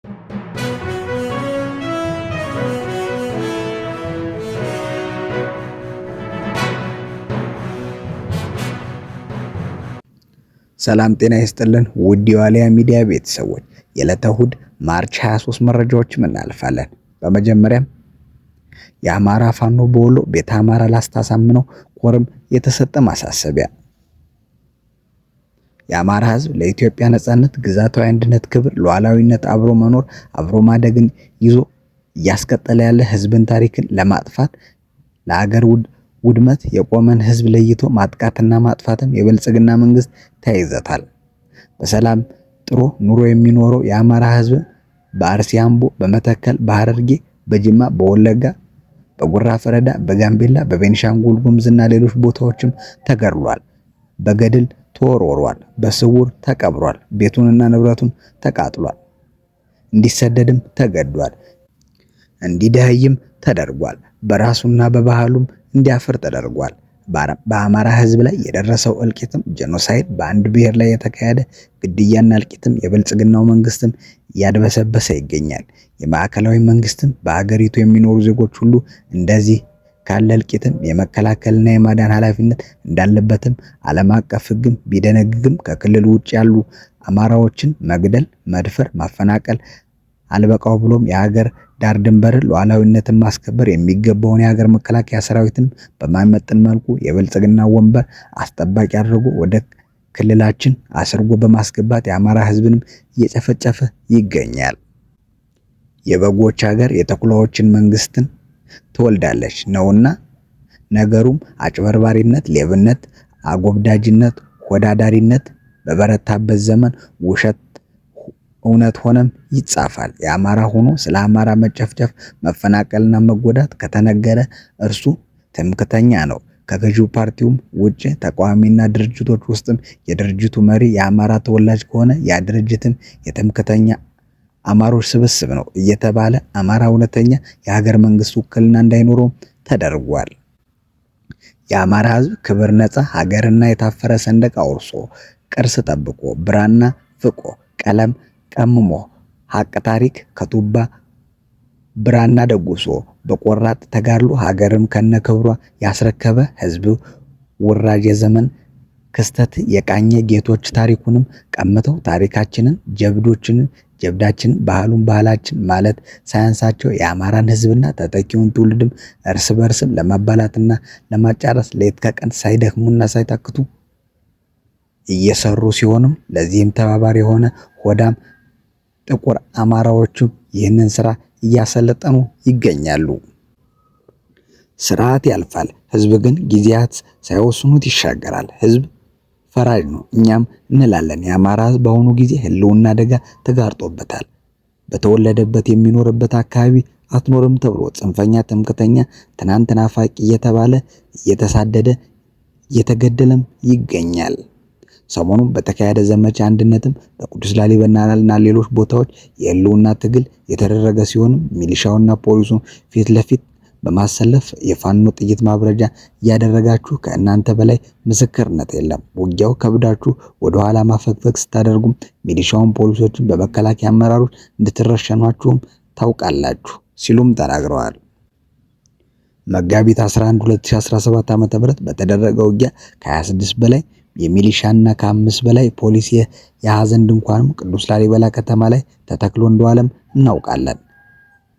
ሰላም ጤና ይስጥልን ውድ የዋልያ ሚዲያ ቤተሰቦች የዕለተ እሁድ ማርች 23 መረጃዎችን እናልፋለን። በመጀመሪያም የአማራ ፋኖ በወሎ ቤተ አማራ ላስታ አሳምነው ኮርም የተሰጠ ማሳሰቢያ። የአማራ ሕዝብ ለኢትዮጵያ ነጻነት፣ ግዛታዊ አንድነት፣ ክብር፣ ሉዓላዊነት፣ አብሮ መኖር፣ አብሮ ማደግን ይዞ እያስቀጠለ ያለ ሕዝብን ታሪክን ለማጥፋት ለሀገር ውድመት የቆመን ሕዝብ ለይቶ ማጥቃትና ማጥፋትም የብልጽግና መንግስት ተያይዘታል። በሰላም ጥሩ ኑሮ የሚኖረው የአማራ ሕዝብ በአርሲ፣ አምቦ፣ በመተከል፣ በሐረርጌ፣ በጅማ፣ በወለጋ፣ በጉራ ፈረዳ፣ በጋምቤላ፣ በቤኒሻንጉል ጉሙዝና ሌሎች ቦታዎችም ተገድሏል። በገድል ተወርውሯል። በስውር ተቀብሯል። ቤቱንና ንብረቱን ተቃጥሏል። እንዲሰደድም ተገዷል። እንዲደህይም ተደርጓል። በራሱና በባህሉም እንዲያፍር ተደርጓል። በአማራ ሕዝብ ላይ የደረሰው እልቂትም ጄኖሳይድ፣ በአንድ ብሔር ላይ የተካሄደ ግድያና እልቂትም የብልጽግናው መንግስትም እያድበሰበሰ ይገኛል። የማዕከላዊ መንግስትም በአገሪቱ የሚኖሩ ዜጎች ሁሉ እንደዚህ ካለ እልቂትም የመከላከልና የማዳን ኃላፊነት እንዳለበትም ዓለም አቀፍ ሕግም ቢደነግግም ከክልል ውጭ ያሉ አማራዎችን መግደል፣ መድፈር፣ ማፈናቀል አልበቃው ብሎም የሀገር ዳር ድንበርን ሉዓላዊነትን ማስከበር የሚገባውን የሀገር መከላከያ ሰራዊትን በማይመጥን መልኩ የብልጽግና ወንበር አስጠባቂ አድርጎ ወደ ክልላችን አስርጎ በማስገባት የአማራ ሕዝብንም እየጨፈጨፈ ይገኛል። የበጎች ሀገር የተኩላዎችን መንግስትን ትወልዳለች ነውና ነገሩም አጭበርባሪነት፣ ሌብነት፣ አጎብዳጅነት፣ ሆዳዳሪነት በበረታበት ዘመን ውሸት እውነት ሆነም ይጻፋል። የአማራ ሆኖ ስለ አማራ መጨፍጨፍ፣ መፈናቀልና መጎዳት ከተነገረ እርሱ ትምክተኛ ነው። ከገዢው ፓርቲውም ውጭ ተቃዋሚና ድርጅቶች ውስጥም የድርጅቱ መሪ የአማራ ተወላጅ ከሆነ ያ ድርጅትም የትምክተኛ አማሮች ስብስብ ነው እየተባለ አማራ እውነተኛ የሀገር መንግስት ውክልና እንዳይኖረው ተደርጓል። የአማራ ሕዝብ ክብር፣ ነፃ ሀገርና የታፈረ ሰንደቅ አውርሶ ቅርስ ጠብቆ ብራና ፍቆ ቀለም ቀምሞ ሀቅ ታሪክ ከቱባ ብራና ደጉሶ በቆራጥ ተጋድሎ ሀገርም ከነክብሯ ያስረከበ ሕዝብ ውራጅ የዘመን ክስተት የቃኘ ጌቶች ታሪኩንም ቀምተው ታሪካችንን ጀብዳችንን ባህላችን ማለት ሳያንሳቸው የአማራን ሕዝብና ተተኪውን ትውልድም እርስ በርስም ለማባላትና ለማጫረስ ሌት ከቀን ሳይደክሙና ሳይታክቱ እየሰሩ ሲሆንም ለዚህም ተባባሪ የሆነ ሆዳም ጥቁር አማራዎቹ ይህንን ስራ እያሰለጠኑ ይገኛሉ። ስርዓት ያልፋል፣ ህዝብ ግን ጊዜያት ሳይወስኑት ይሻገራል። ህዝብ ፈራጅ ነው እኛም እንላለን። የአማራ ህዝብ በአሁኑ ጊዜ ህልውና አደጋ ተጋርጦበታል። በተወለደበት የሚኖርበት አካባቢ አትኖርም ተብሎ ጽንፈኛ፣ ትምክተኛ፣ ትናንት ናፋቂ እየተባለ እየተሳደደ እየተገደለም ይገኛል። ሰሞኑን በተካሄደ ዘመቻ አንድነትም በቅዱስ ላሊበላና ሌሎች ቦታዎች የህልውና ትግል የተደረገ ሲሆን ሚሊሻውና ፖሊሱ ፊት ለፊት በማሰለፍ የፋኖ ጥይት ማብረጃ እያደረጋችሁ ከእናንተ በላይ ምስክርነት የለም፣ ውጊያው ከብዳችሁ ወደ ኋላ ማፈግፈግ ስታደርጉም ሚሊሻውን ፖሊሶችን በመከላከያ አመራሮች እንድትረሸኗችሁም ታውቃላችሁ ሲሉም ተናግረዋል። መጋቢት 11 2017 ዓ.ም በተደረገ ውጊያ ከ26 በላይ የሚሊሻና ከ5 በላይ ፖሊስ የሐዘን ድንኳንም ቅዱስ ላሊበላ ከተማ ላይ ተተክሎ እንደዋለም እናውቃለን።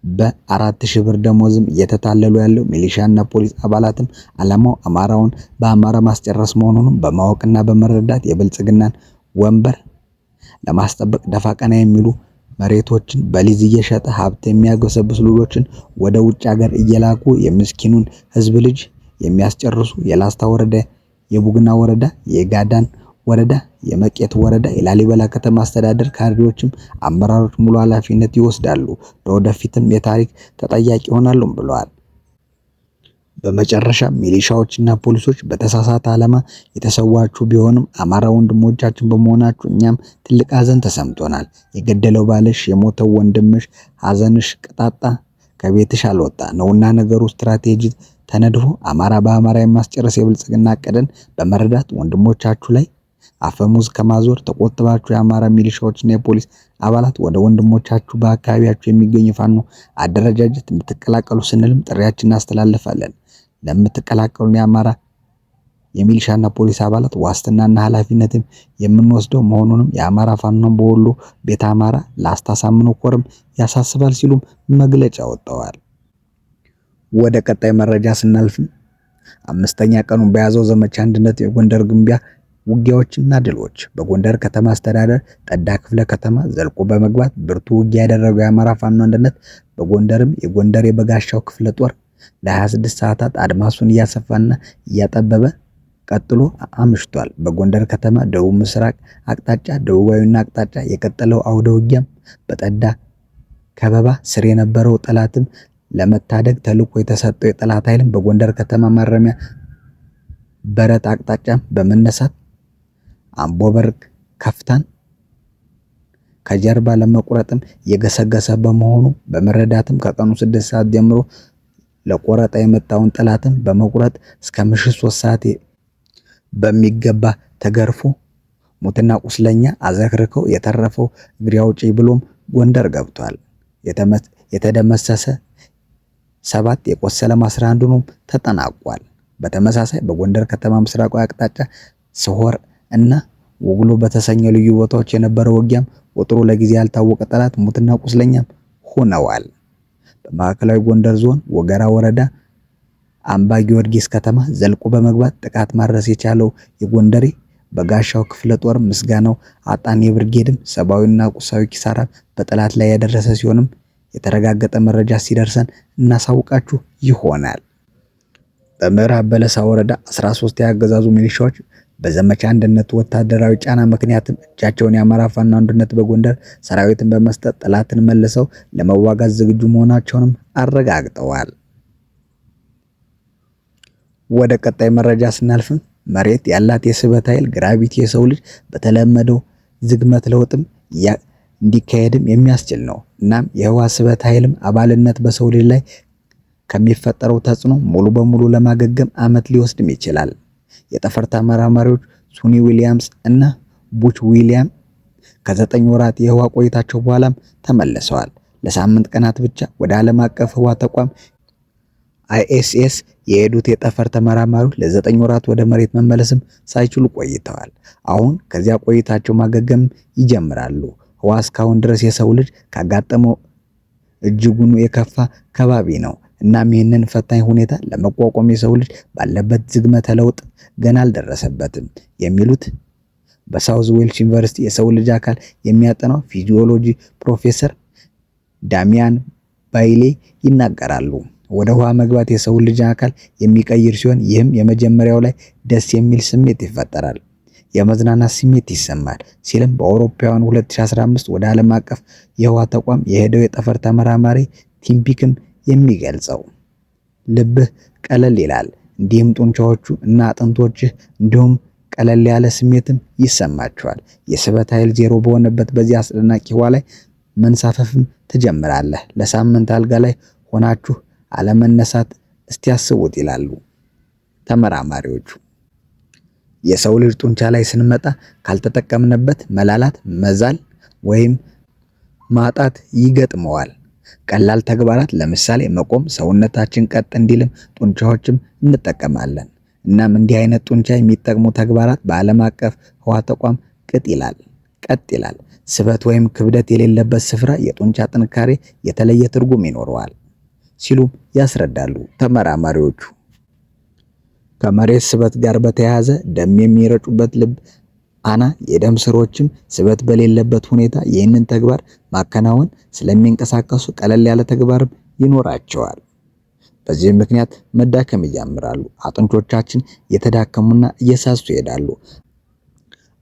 በ4000 ብር ደሞዝም እየተታለሉ ያለው ሚሊሻና ፖሊስ አባላትም ዓላማው አማራውን በአማራ ማስጨረስ መሆኑንም በማወቅና በመረዳት የብልጽግናን ወንበር ለማስጠበቅ ደፋ ቀና የሚሉ መሬቶችን በሊዝ እየሸጠ ሀብት የሚያገሰብስ ሉሎችን ወደ ውጭ ሀገር እየላኩ የምስኪኑን ህዝብ ልጅ የሚያስጨርሱ የላስታ ወረዳ፣ የቡግና ወረዳ፣ የጋዳን ወረዳ፣ የመቄት ወረዳ፣ የላሊበላ ከተማ አስተዳደር ካድሬዎችም አመራሮች ሙሉ ኃላፊነት ይወስዳሉ፣ ለወደፊትም የታሪክ ተጠያቂ ይሆናሉ ብለዋል። በመጨረሻ ሚሊሻዎችና ፖሊሶች በተሳሳተ ዓላማ የተሰዋችሁ ቢሆንም አማራ ወንድሞቻችን በመሆናችሁ እኛም ትልቅ ሀዘን ተሰምቶናል። የገደለው ባልሽ፣ የሞተው ወንድምሽ፣ ሀዘንሽ ቅጣጣ ከቤትሽ አልወጣ ነውና ነገሩ ስትራቴጂ ተነድፎ አማራ በአማራ የማስጨረስ የብልጽግና ዕቅድን በመረዳት ወንድሞቻችሁ ላይ አፈሙዝ ከማዞር ተቆጥባችሁ የአማራ ሚሊሻዎችና የፖሊስ አባላት ወደ ወንድሞቻችሁ በአካባቢያችሁ የሚገኝ ፋኖ አደረጃጀት እንድትቀላቀሉ ስንልም ጥሪያችንን እናስተላልፋለን። ለምትቀላቀሉን የአማራ የሚሊሻና ፖሊስ አባላት ዋስትናና ኃላፊነትን የምንወስደው መሆኑንም የአማራ ፋኖን በወሎ ቤተ አማራ ላስታ ሳምኖ ኮርም ያሳስባል ሲሉም መግለጫ ወጥተዋል። ወደ ቀጣይ መረጃ ስናልፍም 5ኛ ቀኑን በያዘው ዘመቻ አንድነት የጎንደር ግንቢያ ውጊያዎችና ድሎች በጎንደር ከተማ አስተዳደር ጠዳ ክፍለ ከተማ ዘልቆ በመግባት ብርቱ ውጊያ ያደረገው የአማራ ፋኖ አንድነት በጎንደርም የጎንደር የበጋሻው ክፍለ ጦር ለ26 ሰዓታት አድማሱን እያሰፋና እያጠበበ ቀጥሎ አምሽቷል። በጎንደር ከተማ ደቡብ ምስራቅ አቅጣጫ ደቡባዊና አቅጣጫ የቀጠለው አውደ ውጊያም በጠዳ ከበባ ስር የነበረው ጠላትም ለመታደግ ተልዕኮ የተሰጠው የጠላት ኃይልም በጎንደር ከተማ ማረሚያ በረት አቅጣጫ በመነሳት አምቦበር ከፍታን ከጀርባ ለመቁረጥም የገሰገሰ በመሆኑ በመረዳትም ከቀኑ 6 ሰዓት ጀምሮ ለቆረጣ የመጣውን ጠላትም በመቁረጥ እስከ ምሽት 3 ሰዓት በሚገባ ተገርፎ ሙትና ቁስለኛ አዘክርከው የተረፈው እግሬ አውጪ ብሎም ጎንደር ገብቷል። የተደመሰሰ 7 የቆሰለ 11 ነው ተጠናቋል። በተመሳሳይ በጎንደር ከተማ ምስራቃዊ አቅጣጫ ስሆር እና ወግሎ በተሰኘ ልዩ ቦታዎች የነበረው ውጊያም ቁጥሩ ለጊዜ ያልታወቀ ጠላት ሙትና ቁስለኛም ሆነዋል። በማዕከላዊ ጎንደር ዞን ወገራ ወረዳ አምባ ጊዮርጊስ ከተማ ዘልቆ በመግባት ጥቃት ማድረስ የቻለው የጎንደሬ በጋሻው ክፍለ ጦር ምስጋናው አጣኔ ብርጌድም ሰብአዊና ቁሳዊ ኪሳራ በጠላት ላይ ያደረሰ ሲሆንም የተረጋገጠ መረጃ ሲደርሰን እናሳውቃችሁ ይሆናል። በምዕራብ በለሳ ወረዳ 13 የአገዛዙ ሚሊሻዎች በዘመቻ አንድነት ወታደራዊ ጫና ምክንያትም እጃቸውን የአማራ ፋኖ አንድነት በጎንደር ሰራዊትን በመስጠት ጠላትን መልሰው ለመዋጋት ዝግጁ መሆናቸውንም አረጋግጠዋል። ወደ ቀጣይ መረጃ ስናልፍም መሬት ያላት የስበት ኃይል ግራቪቲ የሰው ልጅ በተለመደው ዝግመት ለውጥም እንዲካሄድም የሚያስችል ነው። እናም የህዋ ስበት ኃይልም አባልነት በሰው ልጅ ላይ ከሚፈጠረው ተጽዕኖ ሙሉ በሙሉ ለማገገም ዓመት ሊወስድም ይችላል። የጠፈር ተመራማሪዎች ሱኒ ዊሊያምስ እና ቡች ዊሊያም ከ9 ወራት የህዋ ቆይታቸው በኋላም ተመልሰዋል። ለ8 ቀናት ብቻ ወደ ዓለም አቀፍ ህዋ ተቋም ISS የሄዱት የጠፈር ተመራማሪዎች ለ9 ወራት ወደ መሬት መመለስም ሳይችሉ ቆይተዋል። አሁን ከዚያ ቆይታቸው ማገገም ይጀምራሉ። ህዋ እስካሁን ድረስ የሰው ልጅ ካጋጠመው እጅጉን የከፋ ከባቢ ነው። እናም ይህንን ፈታኝ ሁኔታ ለመቋቋም የሰው ልጅ ባለበት ዝግመተ ለውጥ ገና አልደረሰበትም የሚሉት በሳውዝ ዌልስ ዩኒቨርሲቲ የሰው ልጅ አካል የሚያጠናው ፊዚዮሎጂ ፕሮፌሰር ዳሚያን ባይሌ ይናገራሉ። ወደ ህዋ መግባት የሰው ልጅ አካል የሚቀይር ሲሆን ይህም የመጀመሪያው ላይ ደስ የሚል ስሜት ይፈጠራል፣ የመዝናናት ስሜት ይሰማል ሲልም በአውሮፓውያን 2015 ወደ ዓለም አቀፍ የህዋ ተቋም የሄደው የጠፈር ተመራማሪ ቲምፒክም የሚገልጸው ልብህ ቀለል ይላል፣ እንዲሁም ጡንቻዎቹ እና አጥንቶችህ እንዲሁም ቀለል ያለ ስሜትም ይሰማቸዋል። የስበት ኃይል ዜሮ በሆነበት በዚህ አስደናቂ ህዋ ላይ መንሳፈፍም ትጀምራለህ። ለሳምንት አልጋ ላይ ሆናችሁ አለመነሳት እስቲያስቡት ይላሉ ተመራማሪዎቹ። የሰው ልጅ ጡንቻ ላይ ስንመጣ ካልተጠቀምንበት መላላት፣ መዛል ወይም ማጣት ይገጥመዋል። ቀላል ተግባራት ለምሳሌ መቆም፣ ሰውነታችን ቀጥ እንዲልም ጡንቻዎችም እንጠቀማለን። እናም እንዲህ አይነት ጡንቻ የሚጠቅሙ ተግባራት በዓለም አቀፍ ህዋ ተቋም ቀጥ ይላል። ስበት ወይም ክብደት የሌለበት ስፍራ የጡንቻ ጥንካሬ የተለየ ትርጉም ይኖረዋል ሲሉም ያስረዳሉ ተመራማሪዎቹ። ከመሬት ስበት ጋር በተያያዘ ደም የሚረጩበት ልብ አና የደም ስሮችም ስበት በሌለበት ሁኔታ ይህንን ተግባር ማከናወን ስለሚንቀሳቀሱ ቀለል ያለ ተግባርም ይኖራቸዋል። በዚህ ምክንያት መዳከም ይጀምራሉ። አጥንቶቻችን የተዳከሙና እየሳሱ ይሄዳሉ።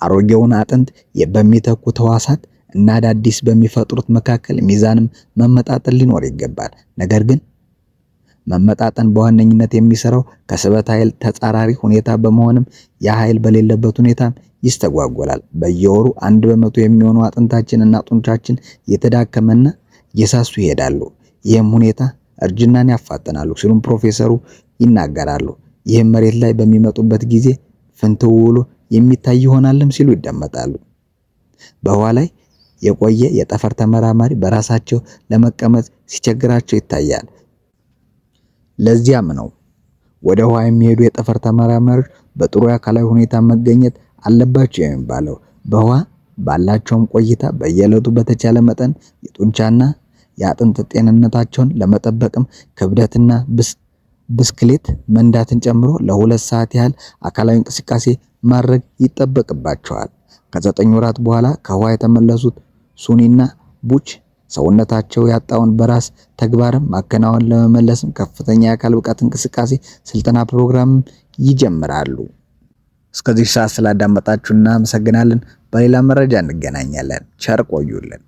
አሮጌውን አጥንት በሚተኩት ህዋሳት እና አዳዲስ በሚፈጥሩት መካከል ሚዛንም መመጣጠን ሊኖር ይገባል። ነገር ግን መመጣጠን በዋነኝነት የሚሰራው ከስበት ኃይል ተጻራሪ ሁኔታ በመሆንም ያ ኃይል በሌለበት ሁኔታ ይስተጓጎላል። በየወሩ 1% የሚሆኑ አጥንታችን እና ጡንቻችን የተዳከመና እየሳሱ ይሄዳሉ። ይህም ሁኔታ እርጅናን ያፋጥናሉ ሲሉም ፕሮፌሰሩ ይናገራሉ። ይህም መሬት ላይ በሚመጡበት ጊዜ ፍንትው ብሎ የሚታይ ይሆናልም ሲሉ ይደመጣሉ። በህዋ ላይ የቆየ የጠፈር ተመራማሪ በራሳቸው ለመቀመጥ ሲቸግራቸው ይታያል። ለዚያም ነው ወደ ህዋ የሚሄዱ የጠፈር ተመራማሪዎች በጥሩ የአካላዊ ሁኔታ መገኘት አለባቸው የሚባለው። በህዋ ባላቸውም ቆይታ በየዕለቱ በተቻለ መጠን የጡንቻና የአጥንት ጤንነታቸውን ለመጠበቅም ክብደትና ብስክሌት መንዳትን ጨምሮ ለ2 ሰዓት ያህል አካላዊ እንቅስቃሴ ማድረግ ይጠበቅባቸዋል። ከ9 ወራት በኋላ ከህዋ የተመለሱት ሱኒና ቡች ሰውነታቸው ያጣውን በራስ ተግባርም ማከናወን ለመመለስም ከፍተኛ የአካል ብቃት እንቅስቃሴ ስልጠና ፕሮግራም ይጀምራሉ። እስከዚህ ሰዓት ስላዳመጣችሁ እናመሰግናለን። በሌላ መረጃ እንገናኛለን። ቸር ቆዩልን።